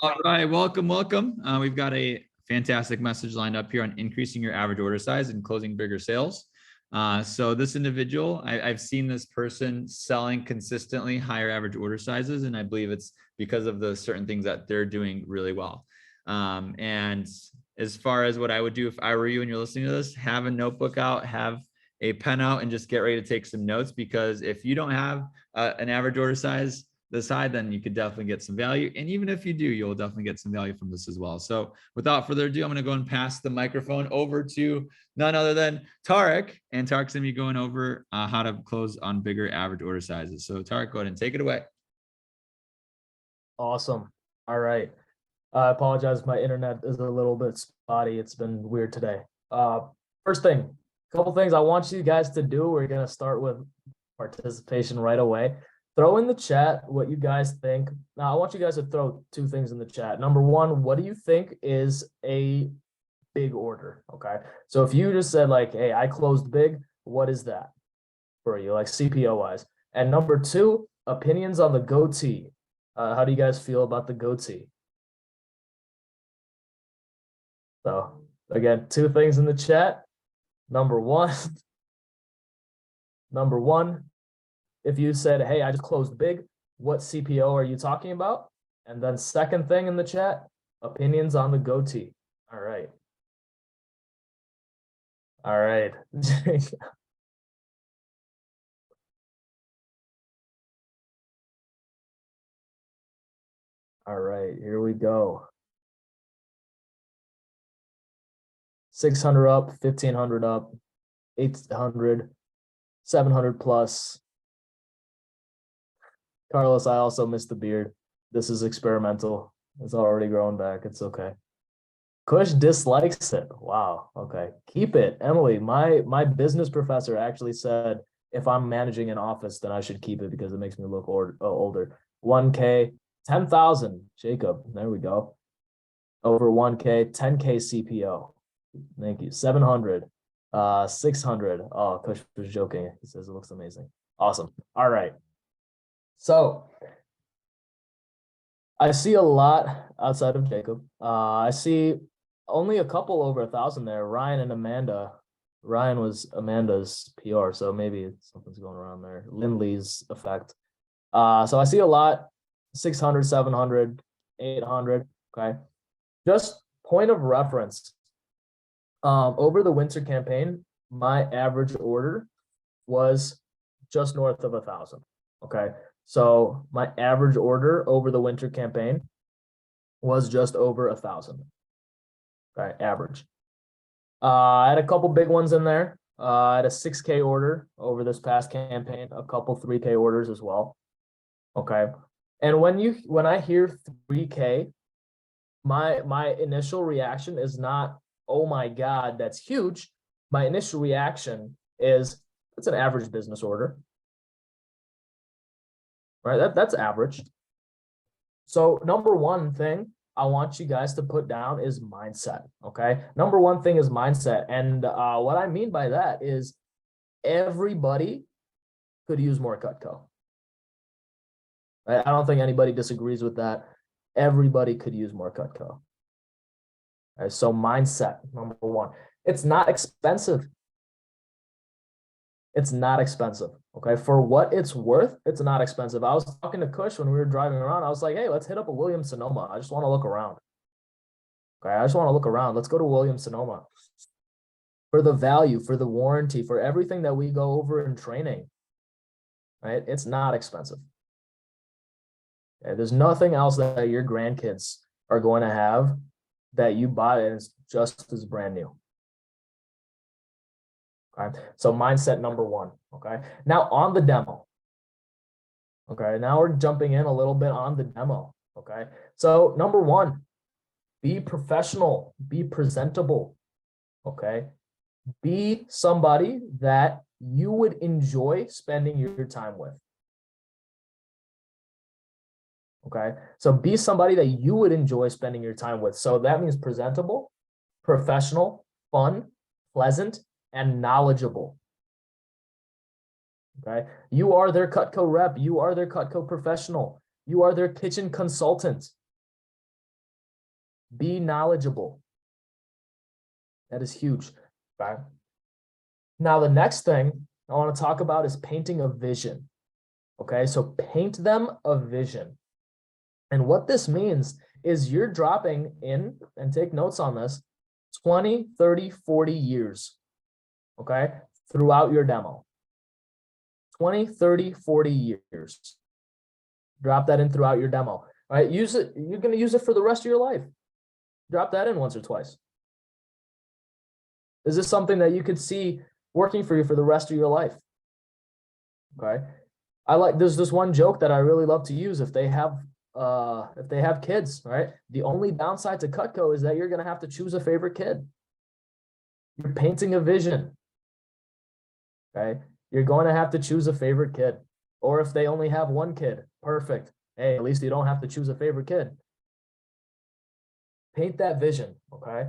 All right, welcome. We've got a fantastic message lined up here on increasing your average order size and closing bigger sales. So this individual, I've seen this person selling consistently higher average order sizes, and I believe it's because of the certain things that they're doing really well. And as far as what I would do if I were you and you're listening to this, have a notebook out, have a pen out, and just get ready to take some notes, because if you don't have an average order size this high, then you could definitely get some value. And even if you do, you'll definitely get some value from this as well. So without further ado, I'm going to go and pass the microphone over to none other than Tariq. And Tariq's going to be going over how to close on bigger average order sizes. So Tariq, go ahead and take it away. Awesome. All right. I apologize. My internet is a little bit spotty. It's been weird today. First thing, a couple things I want you guys to do. We're going to start with participation right away. Throw in the chat what you guys think. Now, I want you guys to throw two things in the chat. Number one, what do you think is a big order? Okay. So if you just said like, hey, I closed big, what is that for you, like CPO wise? And number two, opinions on the goatee. How do you guys feel about the goatee? So again, two things in the chat. Number one, if you said, hey, I just closed big, what CPO are you talking about? And then second thing in the chat, opinions on the goatee. All right. All right. All right, here we go. 600 up, 1500 up, 800, 700 plus. Carlos, I also missed the beard. This is experimental. It's already growing back. It's okay. Kush dislikes it. Wow. Okay. Keep it. Emily, my business professor actually said if I'm managing an office, then I should keep it because it makes me look older. 1K, 10,000. Jacob, there we go. Over 1K, 10K CPO. Thank you. 700, 600. Oh, Kush was joking. He says it looks amazing. Awesome. All right. So I see a lot outside of Jacob. I see only a couple over 1,000 there. Ryan and Amanda. Ryan was Amanda's PR, so maybe something's going around there. Lindley's effect. So I see a lot, 600, 700, 800. Okay. Just point of reference. Over the winter campaign, my average order was just north of 1,000. Okay. So my average order over the winter campaign was just over 1,000. Okay, average. I had a couple big ones in there. I had a 6K order over this past campaign, a couple 3K orders as well. Okay. And when I hear 3K, my initial reaction is not, oh my God, that's huge. My initial reaction is it's an average business order. Right? That's average. So number one thing I want you guys to put down is mindset. Okay. Number one thing is mindset. And what I mean by that is everybody could use more Cutco. I don't think anybody disagrees with that. Everybody could use more Cutco. Right, so mindset, number one. It's not expensive. It's not expensive. Okay. For what it's worth, it's not expensive. I was talking to Kush when we were driving around. I was like, hey, let's hit up a Williams Sonoma. I just want to look around. Okay. I just want to look around. Let's go to Williams Sonoma. For the value, for the warranty, for everything that we go over in training. Right? It's not expensive. Okay? There's nothing else that your grandkids are going to have that you bought and it's just as brand new. Okay, so mindset number one. Okay, now on the demo. Okay, now we're jumping in a little bit on the demo. Okay, so number one, be professional, be presentable. Okay, be somebody that you would enjoy spending your time with. Okay, so be somebody that you would enjoy spending your time with. So that means presentable, professional, fun, pleasant, and knowledgeable. Okay, you are their Cutco rep, you are their Cutco professional, you are their kitchen consultant. Be knowledgeable. That is huge. Okay. Now, the next thing I want to talk about is painting a vision. Okay, so paint them a vision. And what this means is you're dropping in, and take notes on this, 20, 30, 40 years, okay, throughout your demo. 20, 30, 40 years. Drop that in throughout your demo. All right, use it. You're going to use it for the rest of your life. Drop that in once or twice. Is this something that you could see working for you for the rest of your life? Okay. There's this one joke that I really love to use if they have kids, right? The only downside to Cutco is that you're going to have to choose a favorite kid. You're painting a vision. Okay. You're going to have to choose a favorite kid. Or if they only have one kid, perfect. Hey, at least you don't have to choose a favorite kid. Paint that vision, okay?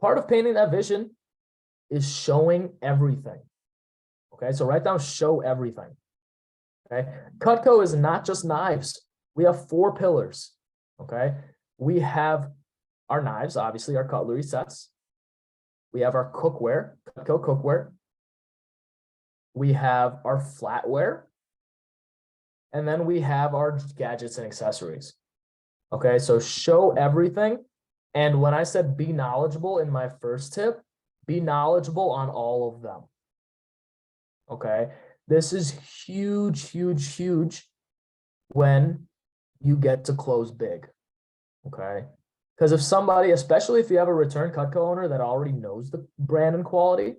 Part of painting that vision is showing everything. Okay, so write down show everything. Okay, Cutco is not just knives. We have 4 pillars. Okay, we have our knives, obviously our cutlery sets. We have our cookware, Cutco cookware. We have our flatware. And then we have our gadgets and accessories. Okay, so show everything. And when I said be knowledgeable in my first tip, be knowledgeable on all of them. Okay, this is huge, huge, huge when you get to close big. Okay, because if somebody, especially if you have a return Cutco owner that already knows the brand and quality,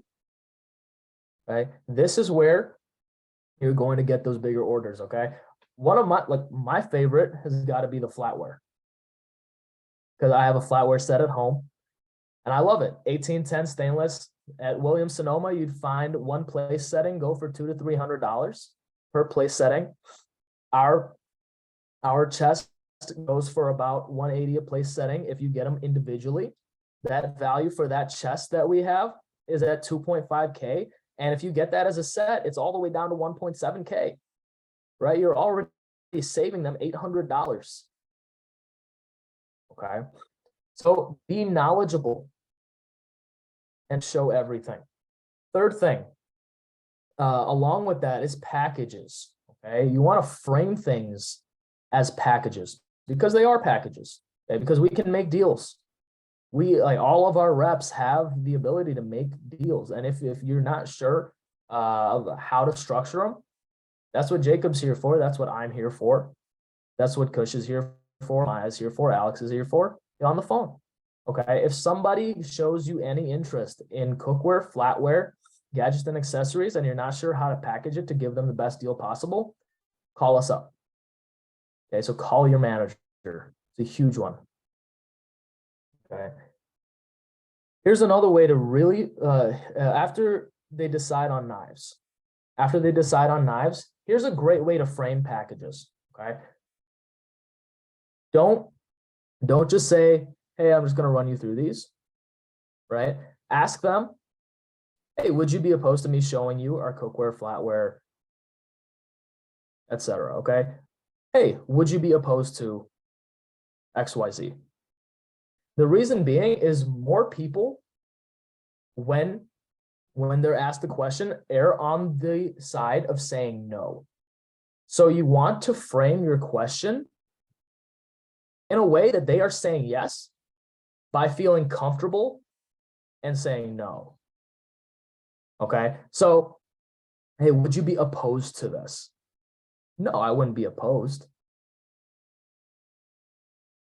okay, this is where you're going to get those bigger orders. Okay, one of my favorite has got to be the flatware, because I have a flatware set at home and I love it. 1810 stainless. At Williams Sonoma, you'd find one place setting go for $200 to $300 per place setting. Our chest goes for about $180 a place setting if you get them individually. That value for that chest that we have is at 2.5K. And if you get that as a set, it's all the way down to 1.7K, right? You're already saving them $800. Okay. So be knowledgeable and show everything. Third thing, along with that is packages. Okay. You want to frame things as packages because they are packages. Okay? Because we can make deals. All of our reps have the ability to make deals. And if you're not sure of how to structure them, that's what Jacob's here for. That's what I'm here for. That's what Kush is here for. Maya's here for. Alex is here for. You're on the phone. Okay. If somebody shows you any interest in cookware, flatware, gadgets, and accessories, and you're not sure how to package it to give them the best deal possible, call us up. Okay. So call your manager. It's a huge one. Okay. Here's another way to really, after they decide on knives, here's a great way to frame packages. Okay. Don't just say, hey, I'm just going to run you through these, right? Ask them, hey, would you be opposed to me showing you our cookware, flatware, etc.? Okay. Hey, would you be opposed to XYZ? The reason being is more people, when they're asked the question, err on the side of saying no. So you want to frame your question in a way that they are saying yes by feeling comfortable and saying no. Okay. So, hey, would you be opposed to this? No, I wouldn't be opposed.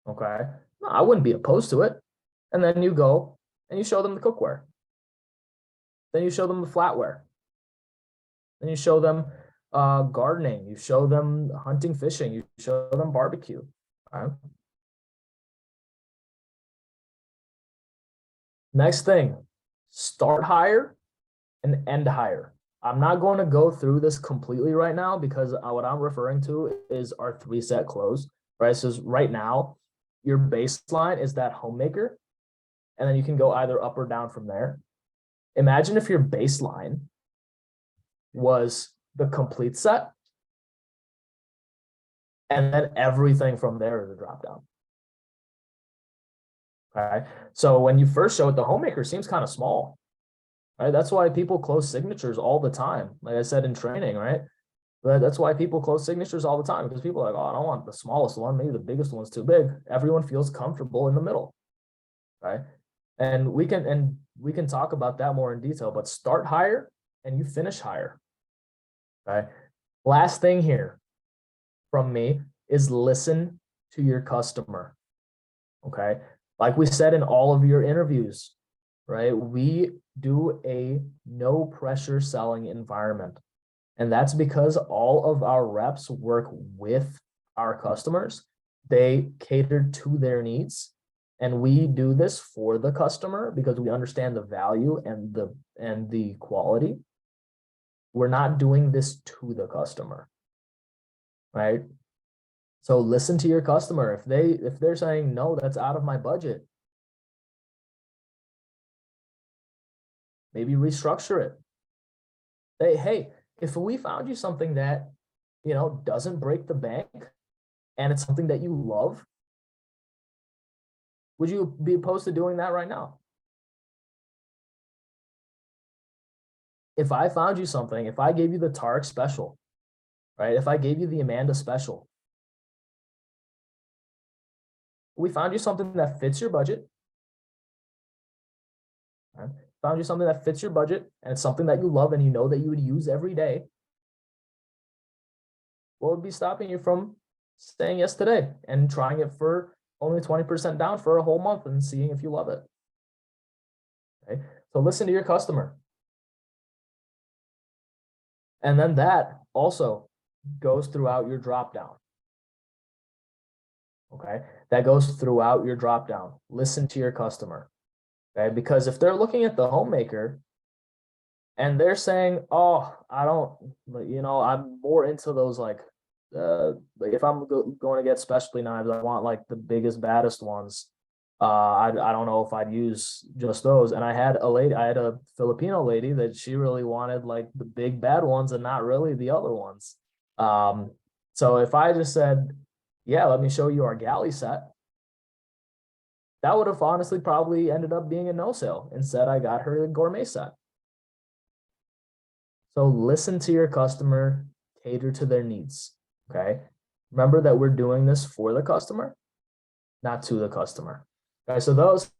Okay. No, I wouldn't be opposed to it. And then you go and you show them the cookware. Then you show them the flatware. Then you show them gardening. You show them hunting, fishing. You show them barbecue. Okay. Next thing, start higher and end higher. I'm not going to go through this completely right now because what I'm referring to is our 3-set close, right? So right now, your baseline is that homemaker, and then you can go either up or down from there. Imagine if your baseline was the complete set, and then everything from there is a drop down. Okay. So when you first show it, the homemaker seems kind of small, right? That's why people close signatures all the time. Like I said in training, right? But that's why people close signatures all the time, because people are like, oh, I don't want the smallest one. Maybe the biggest one's too big. Everyone feels comfortable in the middle, right? And we can talk about that more in detail, but start higher and you finish higher. Okay. Last thing here from me is listen to your customer. Okay. Like we said in all of your interviews, right? We do a no pressure selling environment. And that's because all of our reps work with our customers. They cater to their needs. And we do this for the customer because we understand the value and the quality. We're not doing this to the customer, right? So listen to your customer. If they're saying no, that's out of my budget, maybe restructure it. Hey, if we found you something that, doesn't break the bank and it's something that you love, would you be opposed to doing that right now? If I found you something, if I gave you the Tariq special, right? If I gave you the Amanda special, we found you something that fits your budget, right? Found you something that fits your budget and it's something that you love and you know that you would use every day, what would be stopping you from saying yes today and trying it for only 20% down for a whole month and seeing if you love it? Okay. So listen to your customer. And then that also goes throughout your drop down. Okay. That goes throughout your drop down. Listen to your customer. Okay. Because if they're looking at the homemaker and they're saying, oh, I don't, I'm more into those like if I'm going to get specialty knives, I want like the biggest, baddest ones. I don't know if I'd use just those. And I had a Filipino lady that she really wanted like the big bad ones and not really the other ones. So if I just said, yeah, let me show you our galley set, that would have honestly probably ended up being a no sale. Instead, I got her a gourmet set. So listen to your customer, cater to their needs. Okay. Remember that we're doing this for the customer, not to the customer. Okay. So those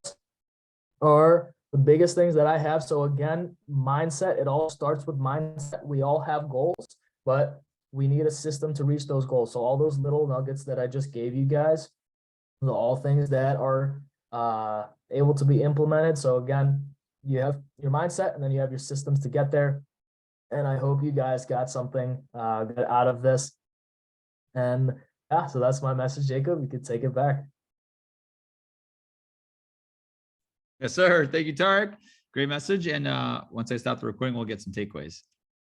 are the biggest things that I have. So again, mindset, it all starts with mindset. We all have goals, but we need a system to reach those goals. So all those little nuggets that I just gave you guys, are all things that are able to be implemented. So again, you have your mindset and then you have your systems to get there. And I hope you guys got something good out of this. And yeah, so that's my message, Jacob. You could take it back. Yes, sir. Thank you, Tariq. Great message. And once I stop the recording, we'll get some takeaways.